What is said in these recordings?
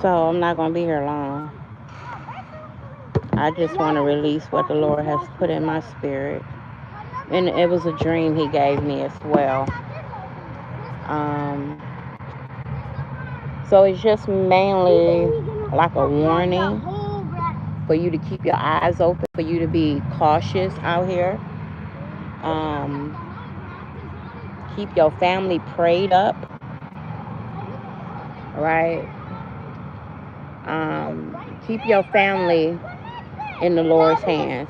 So I'm not going to be here long. I just want to release what the Lord has put in my spirit. And it was a dream he gave me as well. Um, so it's just mainly like a warning for you to keep your eyes open, for you to be cautious out here. Um, keep your family prayed up, right? Keep your family in the Lord's hands,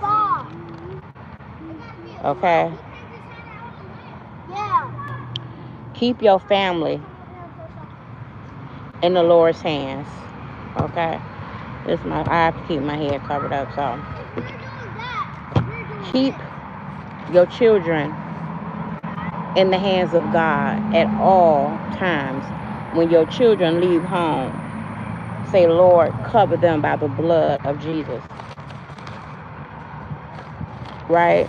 okay? Keep your family in the Lord's hands, okay? I have to keep my head covered up, so keep your children in the hands of God at all times. When your children leave home, say, Lord, cover them by the blood of Jesus, right?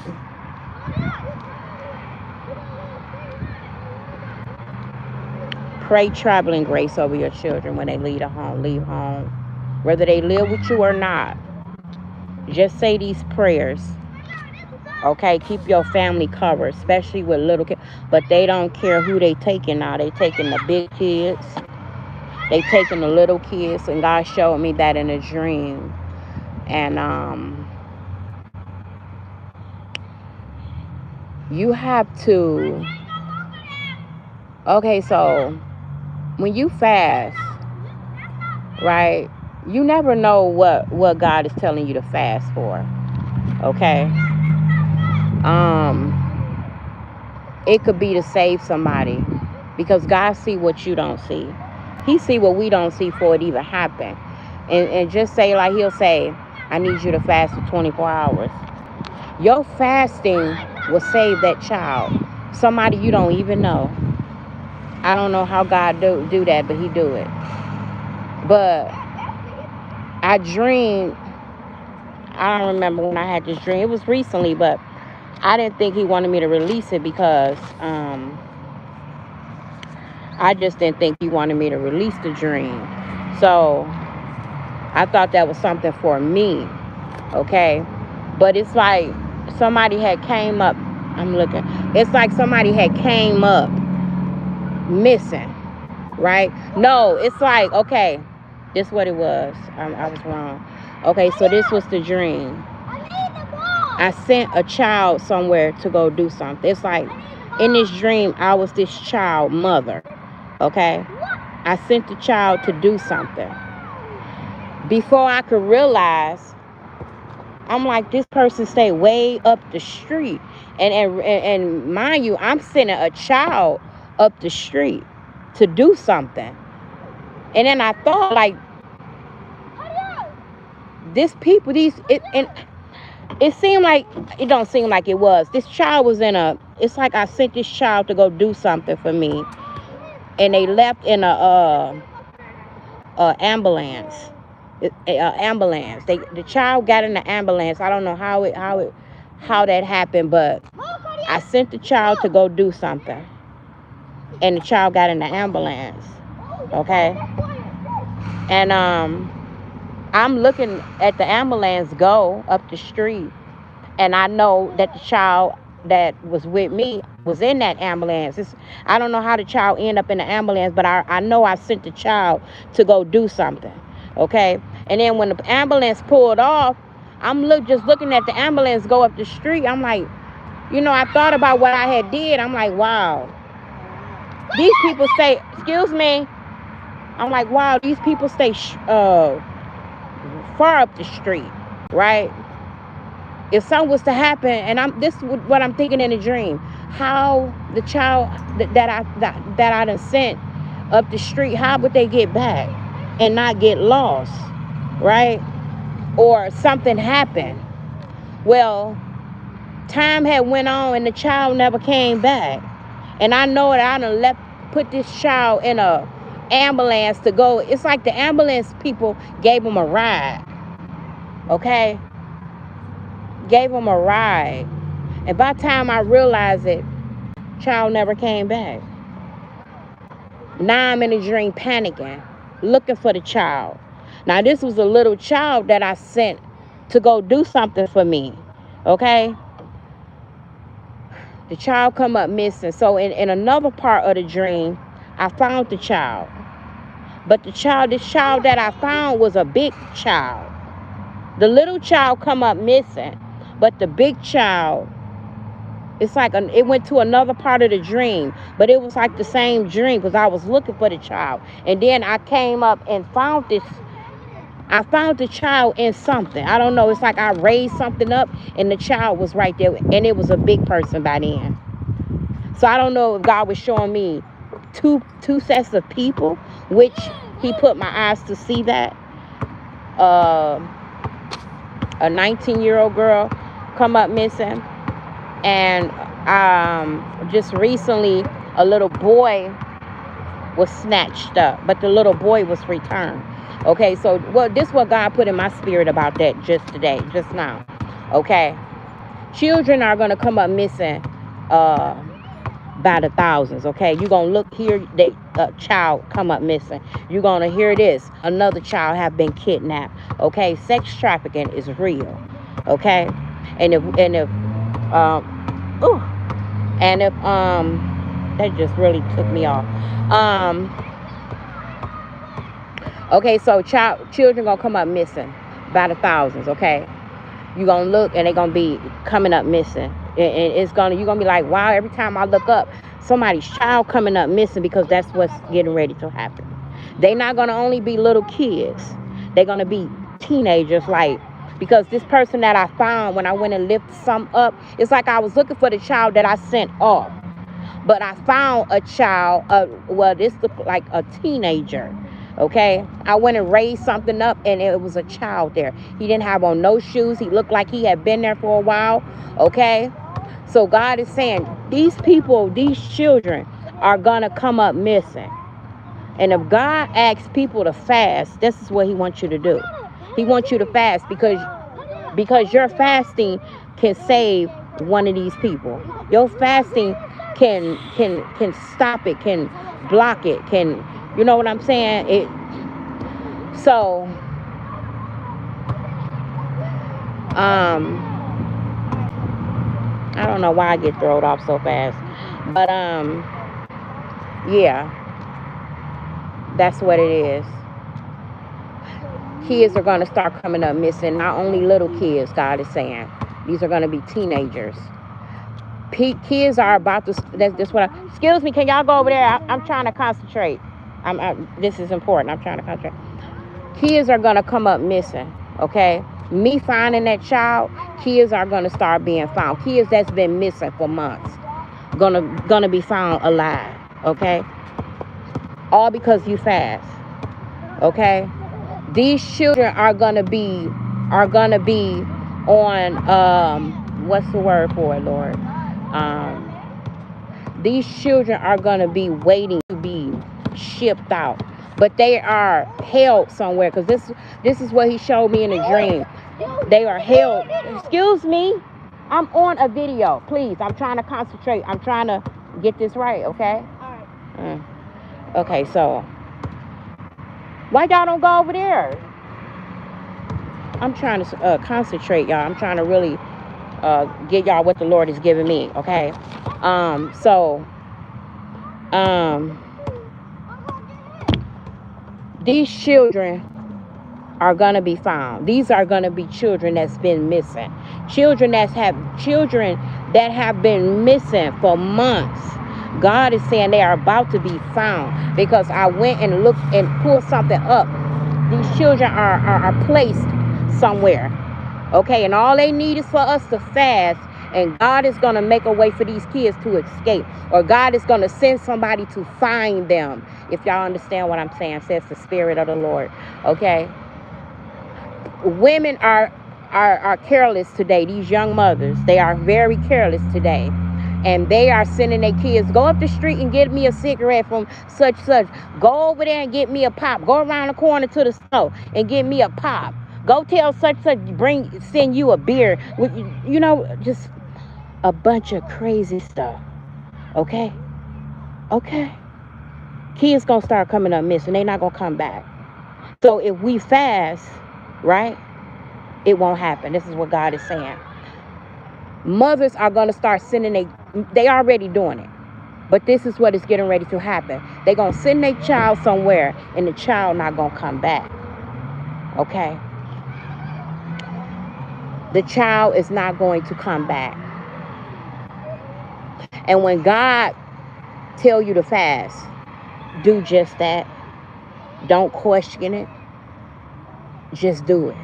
Pray traveling grace over your children when they leave home, whether they live with you or not. Just say these prayers, okay? Keep your family covered, especially with little kids. But they don't care who they taking now. They taking the big kids. They taking the little kids, and God showed me that in a dream. And you have to. Okay, so when you fast, right? You never know what God is telling you to fast for. Okay. Um, it could be to save somebody, because God see what you don't see. He see what we don't see for it even happen. And just say, like he'll say, I need you to fast for 24 hours. Your fasting will save that child. Somebody you don't even know. I don't know how God do that, but he do it. But I dreamed, I don't remember when I had this dream. It was recently, but I didn't think he wanted me to release it because I just didn't think he wanted me to release the dream. So I thought that was something for me, okay? But it's like somebody had came up. I'm looking. It's like somebody had came up missing, right? No, it's like, okay, this is what it was. I was wrong. Okay, so this was the dream. I sent a child somewhere to go do something. It's like in this dream, I was this child mother, okay? I sent the child to do something. Before I could realize, I'm like, this person stayed way up the street. And mind you, I'm sending a child up the street to do something. And then I thought, like, and it seemed like, it don't seem like it was. This child was it's like I sent this child to go do something for me. And they left in a ambulance. Ambulance. The child got in the ambulance. I don't know how that happened, but I sent the child to go do something, and the child got in the ambulance. Okay, and I'm looking at the ambulance go up the street, and I know that the child that was with me was in that ambulance. I don't know how the child ended up in the ambulance, but I know I sent the child to go do something. Okay, and then when the ambulance pulled off, just looking at the ambulance go up the street. I'm like, I thought about what I had did. I'm like, wow, these people stay. Excuse me. I'm like, wow, these people stay far up the street, right? If something was to happen, and this is what I'm thinking in a dream, how the child that I done sent up the street, how would they get back and not get lost, right? Or something happened. Well, time had went on and the child never came back, and I know that I done put this child in a ambulance to go. It's like the ambulance people gave him a ride, okay? Gave him a ride. And by the time I realized it, child never came back. Now I'm in a dream panicking. looking for the child. Now, this was a little child that I sent to go do something for me. Okay? The child come up missing. So in another part of the dream, I found the child. But this child that I found was a big child. The little child come up missing. But the big child, it's like it went to another part of the dream. But it was like the same dream because I was looking for the child. And then I came up and found this. I found the child in something. I don't know. It's like I raised something up and the child was right there. And it was a big person by then. So I don't know if God was showing me two sets of people, which he put my eyes to see that. A 19-year-old girl come up missing. And just recently, a little boy was snatched up. But the little boy was returned. Okay, so this is what God put in my spirit about that just today, just now. Okay, children are going to come up missing by the thousands. Okay, you're going to look here, a child come up missing. You're going to hear this, another child have been kidnapped. Okay, sex trafficking is real. Okay, and if that just really took me off. Okay, so children gonna come up missing by the thousands. Okay, you gonna look and they gonna be coming up missing, and you're gonna be like, wow, every time I look up, somebody's child coming up missing, because that's what's getting ready to happen. They're not gonna only be little kids, they're gonna be teenagers. Like, because this person that I found when I went and lifted some up, it's like I was looking for the child that I sent off, but I found a child. This looked like a teenager. Okay, I went and raised something up and it was a child there. He didn't have on no shoes. He looked like he had been there for a while. Okay, so God is saying these people, these children are gonna come up missing. And if God asks people to fast, this is what he wants you to do. He wants you to fast because your fasting can save one of these people. Your fasting can stop it, can block it, can, you know what I'm saying? So I don't know why I get thrown off so fast. But yeah. That's what it is. Kids are going to start coming up missing. Not only little kids, God is saying. These are going to be teenagers. Kids are about to, that's what excuse me, can y'all go over there? I'm trying to concentrate. This is important. I'm trying to concentrate. Kids are going to come up missing, okay? Me finding that child, kids are going to start being found. Kids that's been missing for months, gonna be found alive, okay? All because you fast, okay? These children are gonna be on what's the word for it, Lord? These children are gonna be waiting to be shipped out, but they are held somewhere, because this is what he showed me in a dream. They are held. Excuse me, I'm on a video, please. I'm trying to concentrate. I'm trying to get this right, okay? All right. Okay, so why y'all don't go over there? I'm trying to concentrate, y'all. I'm trying to really get y'all what the Lord is giving me, okay? These children are gonna be found. These are gonna be children that's been missing. Children that have been missing for months. God is saying they are about to be found, because I went and looked and pulled something up. These children are placed somewhere, okay? And all they need is for us to fast, and God is going to make a way for these kids to escape, or God is going to send somebody to find them. If y'all understand what I'm saying, says the Spirit of the Lord, okay? Women are careless today. These young mothers, they are very careless today. And they are sending their kids, go up the street and get me a cigarette from such. Go over there and get me a pop. Go around the corner to the store and get me a pop. Go tell such, send you a beer. With, you know, just a bunch of crazy stuff. Okay? Okay? Kids gonna start coming up missing. They not gonna come back. So if we fast, right, it won't happen. This is what God is saying. Mothers are going to start sending they already doing it. But this is what is getting ready to happen. They're going to send their child somewhere and the child not going to come back. Okay? The child is not going to come back. And when God tell you to fast, do just that. Don't question it. Just do it.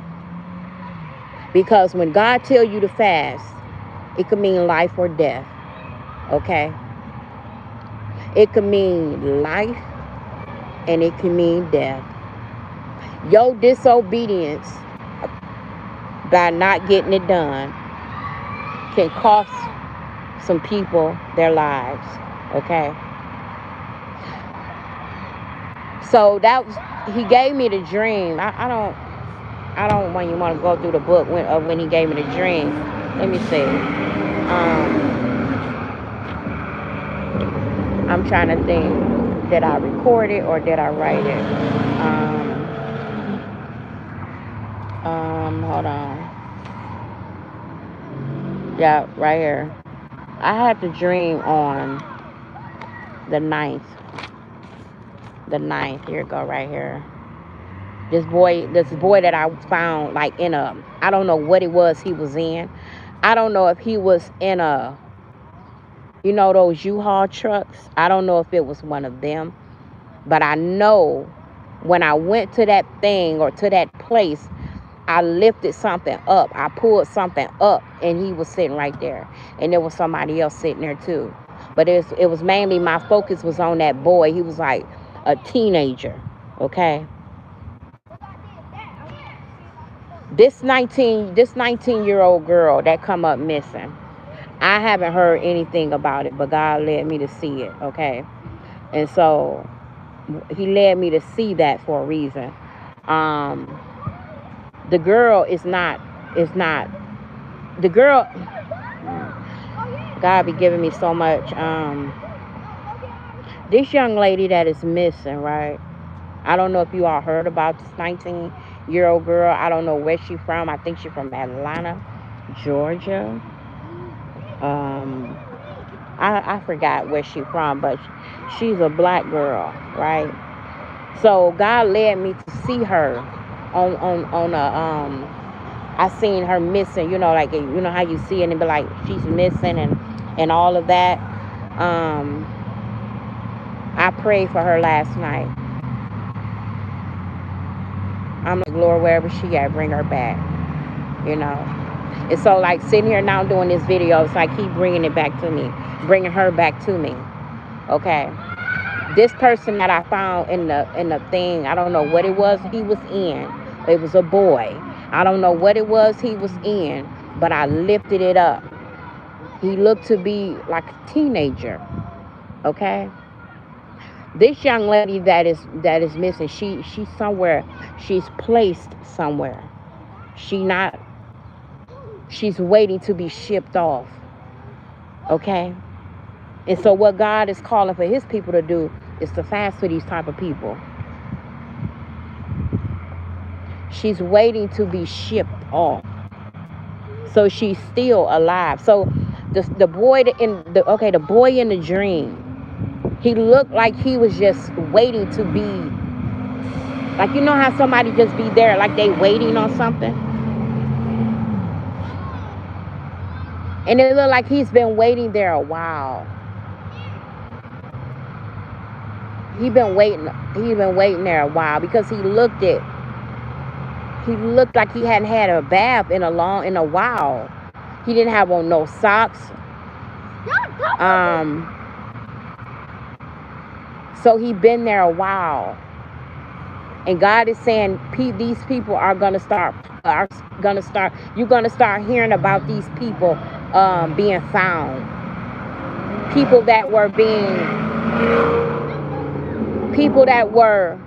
Because when God tell you to fast, it could mean life or death. Okay? It could mean life and it can mean death. Your disobedience by not getting it done can cost some people their lives. Okay? So that was, he gave me the dream. I don't when you want to go through the book when he gave me the dream. Let me see. I'm trying to think. Did I record it or did I write it? Hold on. Yeah, right here. I had the dream on the 9th. The 9th. Here it go right here. This boy that I found like in a, I don't know what it was he was in. I don't know if he was in a, you know, those U-Haul trucks. I don't know if it was one of them. But I know when I went to that thing or to that place, I lifted something up. I pulled something up and he was sitting right there. And there was somebody else sitting there too. But it was mainly, my focus was on that boy. He was like a teenager. Okay. This 19-year-old girl that come up missing, I haven't heard anything about it, but God led me to see it. Okay. And so he led me to see that for a reason. The girl is not the girl. God be giving me so much. This young lady that is missing, right? I don't know if you all heard about this 19-year-old girl. I don't know where she's from. I think she's from Atlanta, Georgia. I forgot where she's from, but she's a black girl, right? So God led me to see her on a I seen her missing, you know, like, you know how you see it and be like, she's missing and all of that. I prayed for her last night. I'm like, Lord, wherever she at, bring her back, you know. And so, like, sitting here now doing this video, it's like he bringing it back to me, bringing her back to me, okay. This person that I found in the thing, I don't know what it was he was in. It was a boy. I don't know what it was he was in, but I lifted it up. He looked to be like a teenager. Okay. This young lady that is missing, she's somewhere. She's placed somewhere. She's waiting to be shipped off. Okay. And so what God is calling for his people to do is to fast for these type of people. She's waiting to be shipped off. So she's still alive. So the boy the boy in the dream, he looked like he was just waiting to be, like, you know how somebody just be there like they waiting on something? And it looked like he's been waiting there a while. He's been waiting there a while because he looked like he hadn't had a bath in a while. He didn't have on no socks. So he been there a while. And God is saying these people are gonna start. You're gonna start hearing about these people being found. People that were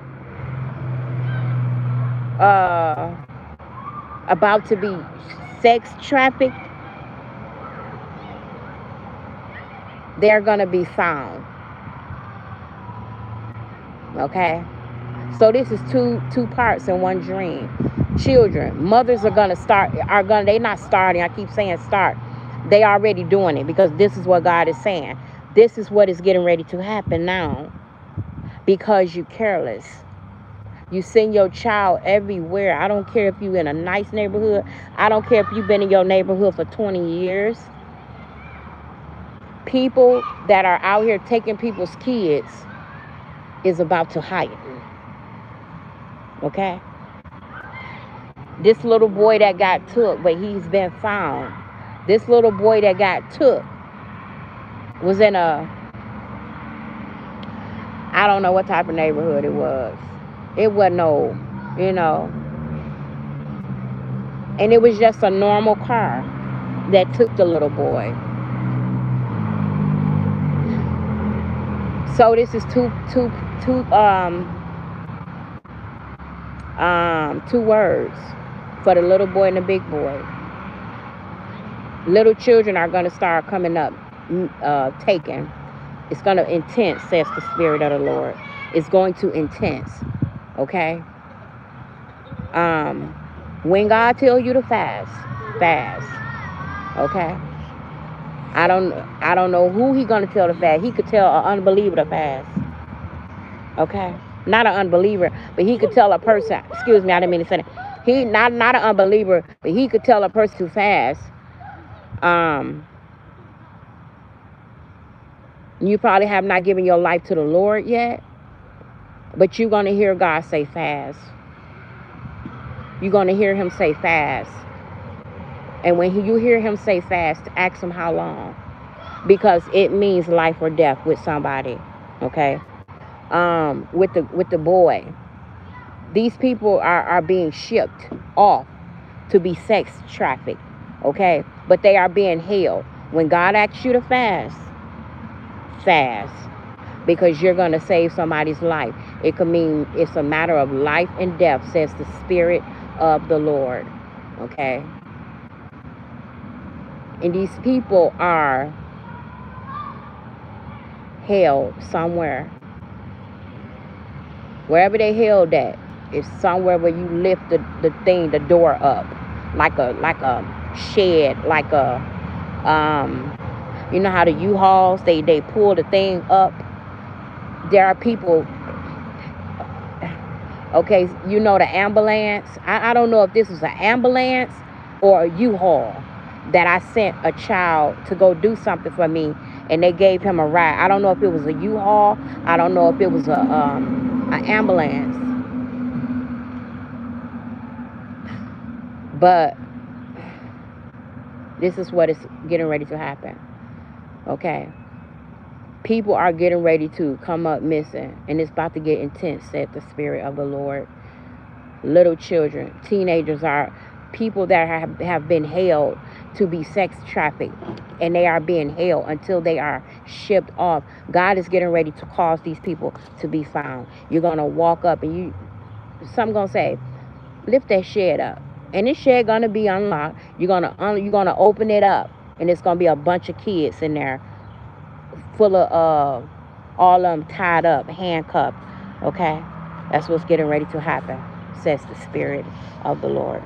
about to be sex trafficked. They're gonna be found. Okay. So this is two parts in one dream. Children, mothers are gonna they not starting, I keep saying start. They already doing it, because this is what God is saying. This is what is getting ready to happen now, because you careless. You send your child everywhere. I don't care if you in a nice neighborhood. I don't care if you've been in your neighborhood for 20 years. People that are out here taking people's kids is about to heighten. Okay? This little boy that got took, but he's been found. This little boy that got took was in a, I don't know what type of neighborhood it was. It wasn't no, you know. And it was just a normal car that took the little boy. So this is two words for the little boy and the big boy. Little children are going to start coming up, taken. It's going to intense, says the Spirit of the Lord. It's going to intense. Okay? When God tells you to fast, fast. Okay? I don't know who he going to tell to fast. He could tell an unbeliever to fast. Okay? Not an unbeliever, but he could tell a person, excuse me, I didn't mean to say that. He not an unbeliever, but he could tell a person to fast. You probably have not given your life to the Lord yet, but you're going to hear God say fast. You're going to hear him say fast. And when you hear him say fast, ask him how long, because it means life or death with somebody. Okay? With the boy, these people are being shipped off to be sex trafficked. Okay? But they are being held. When God asks you to fast, fast, because you're going to save somebody's life. It could mean it's a matter of life and death, says the Spirit of the Lord. Okay? And these people are held somewhere. Wherever they held at is somewhere where you lift the door up, like a shed, like a you know how the U-Hauls, they pull the thing up. There are people, okay, you know, the ambulance. I don't know if this was an ambulance or a U-Haul that I sent a child to go do something for me, and they gave him a ride. I don't know if it was a U-Haul. I don't know if it was an ambulance. But this is what is getting ready to happen. Okay? People are getting ready to come up missing, and it's about to get intense, said the Spirit of the Lord. Little children, teenagers are people that have been held to be sex trafficked, and they are being held until they are shipped off. God is getting ready to cause these people to be found. You're going to walk up, and some going to say, lift that shed up. And this shed going to be unlocked. You're going to open it up, and it's going to be a bunch of kids in there, full of all of them tied up, handcuffed. Okay? That's what's getting ready to happen, says the Spirit of the Lord.